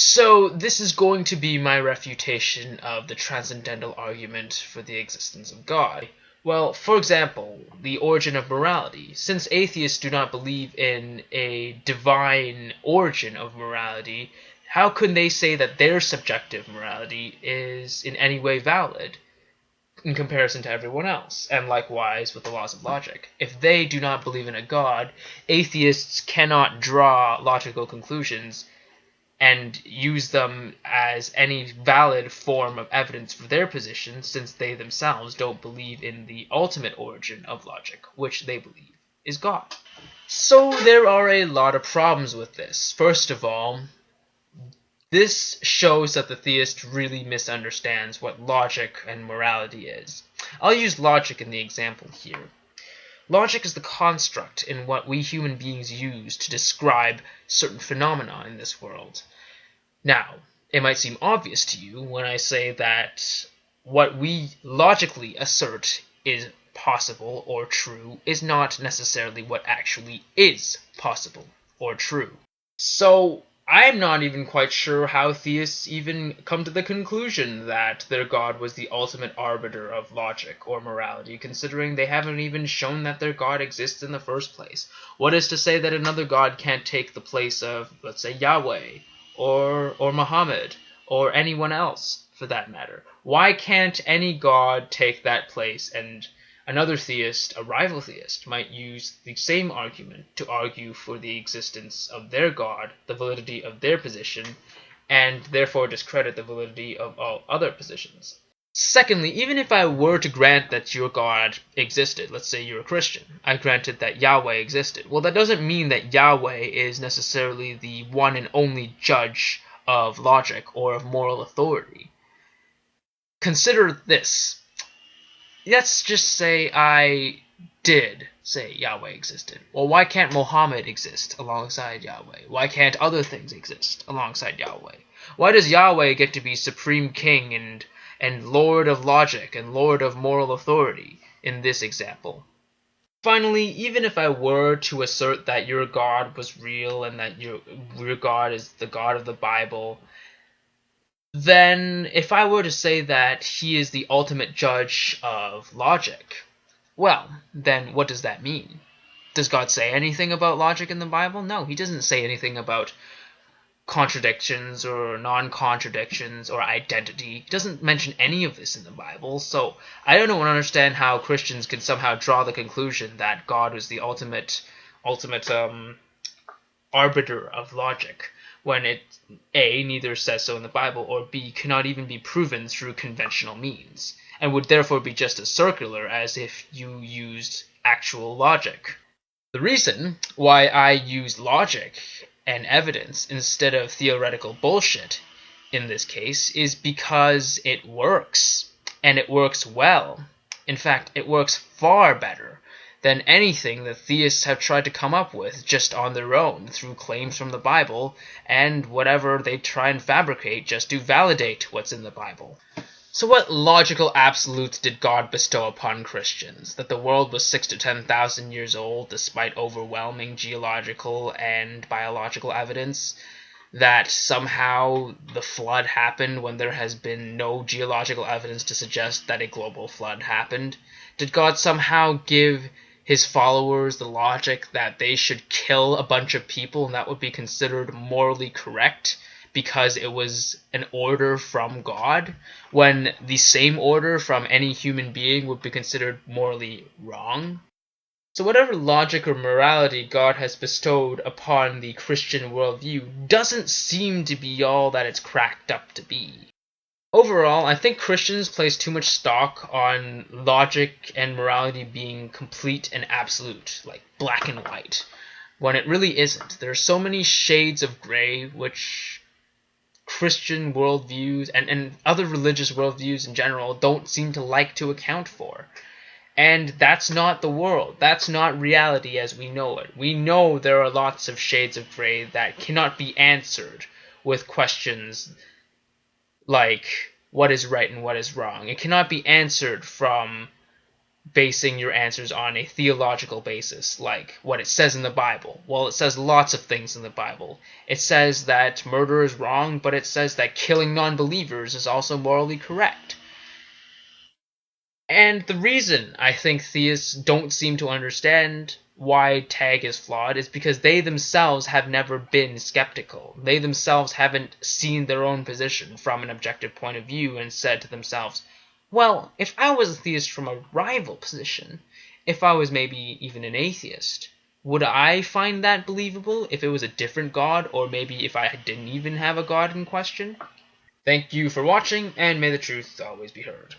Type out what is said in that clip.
So this is going to be my refutation of the transcendental argument for the existence of God. Well, for example, the origin of morality. Since atheists do not believe in a divine origin of morality, how could they say that their subjective morality is in any way valid in comparison to everyone else? And likewise with the laws of logic. If they do not believe in a God, atheists cannot draw logical conclusions and use them as any valid form of evidence for their position, since they themselves don't believe in the ultimate origin of logic, which they believe is God. So there are a lot of problems with this. First of all, this shows that the theist really misunderstands what logic and morality is. I'll use logic in the example here. Logic is the construct in what we human beings use to describe certain phenomena in this world. Now, it might seem obvious to you when I say that what we logically assert is possible or true is not necessarily what actually is possible or true. So, I'm not even quite sure how theists even come to the conclusion that their God was the ultimate arbiter of logic or morality, considering they haven't even shown that their God exists in the first place. What is to say that another God can't take the place of, let's say, Yahweh, or Muhammad, or anyone else, for that matter? Why can't any God take that place, and another theist, a rival theist, might use the same argument to argue for the existence of their God, the validity of their position, and therefore discredit the validity of all other positions? Secondly, even if I were to grant that your God existed, let's say you're a Christian, I granted that Yahweh existed, well, that doesn't mean that Yahweh is necessarily the one and only judge of logic or of moral authority. Consider this. Let's just say I did say Yahweh existed. Well, why can't Muhammad exist alongside Yahweh? Why can't other things exist alongside Yahweh? Why does Yahweh get to be supreme king and lord of logic and lord of moral authority in this example? Finally, even if I were to assert that your God was real and that your God is the God of the Bible, then if I were to say that he is the ultimate judge of logic, well, then what does that mean? Does God say anything about logic in the Bible? No, he doesn't say anything about contradictions or non-contradictions or identity. He doesn't mention any of this in the Bible, so I don't understand how Christians can somehow draw the conclusion that God is the ultimate arbiter of logic, when it A, neither says so in the Bible, or B, cannot even be proven through conventional means, and would therefore be just as circular as if you used actual logic. The reason why I use logic and evidence instead of theoretical bullshit in this case is because it works, and it works well. In fact, it works far better than anything the theists have tried to come up with just on their own through claims from the Bible and whatever they try and fabricate just to validate what's in the Bible. So what logical absolutes did God bestow upon Christians? That the world was 6,000 to 10,000 years old despite overwhelming geological and biological evidence? That somehow the flood happened when there has been no geological evidence to suggest that a global flood happened? Did God somehow give his followers the logic that they should kill a bunch of people and that would be considered morally correct because it was an order from God, when the same order from any human being would be considered morally wrong? So whatever logic or morality God has bestowed upon the Christian worldview doesn't seem to be all that it's cracked up to be. Overall, I think Christians place too much stock on logic and morality being complete and absolute, like black and white, when it really isn't. There are so many shades of gray which Christian worldviews and other religious worldviews in general don't seem to like to account for. And that's not the world. That's not reality as we know it. We know there are lots of shades of gray that cannot be answered with questions like what is right and what is wrong. It cannot be answered from basing your answers on a theological basis, like what it says in the Bible. Well, it says lots of things in the Bible. It says that murder is wrong, but it says that killing non-believers is also morally correct. And the reason I think theists don't seem to understand why tag is flawed is because they themselves have never been skeptical. They themselves haven't seen their own position from an objective point of view and said to themselves, well, if I was a theist from a rival position, if I was maybe even an atheist, would I find that believable if it was a different God, or maybe if I didn't even have a God in question? Thank you for watching, and may the truth always be heard.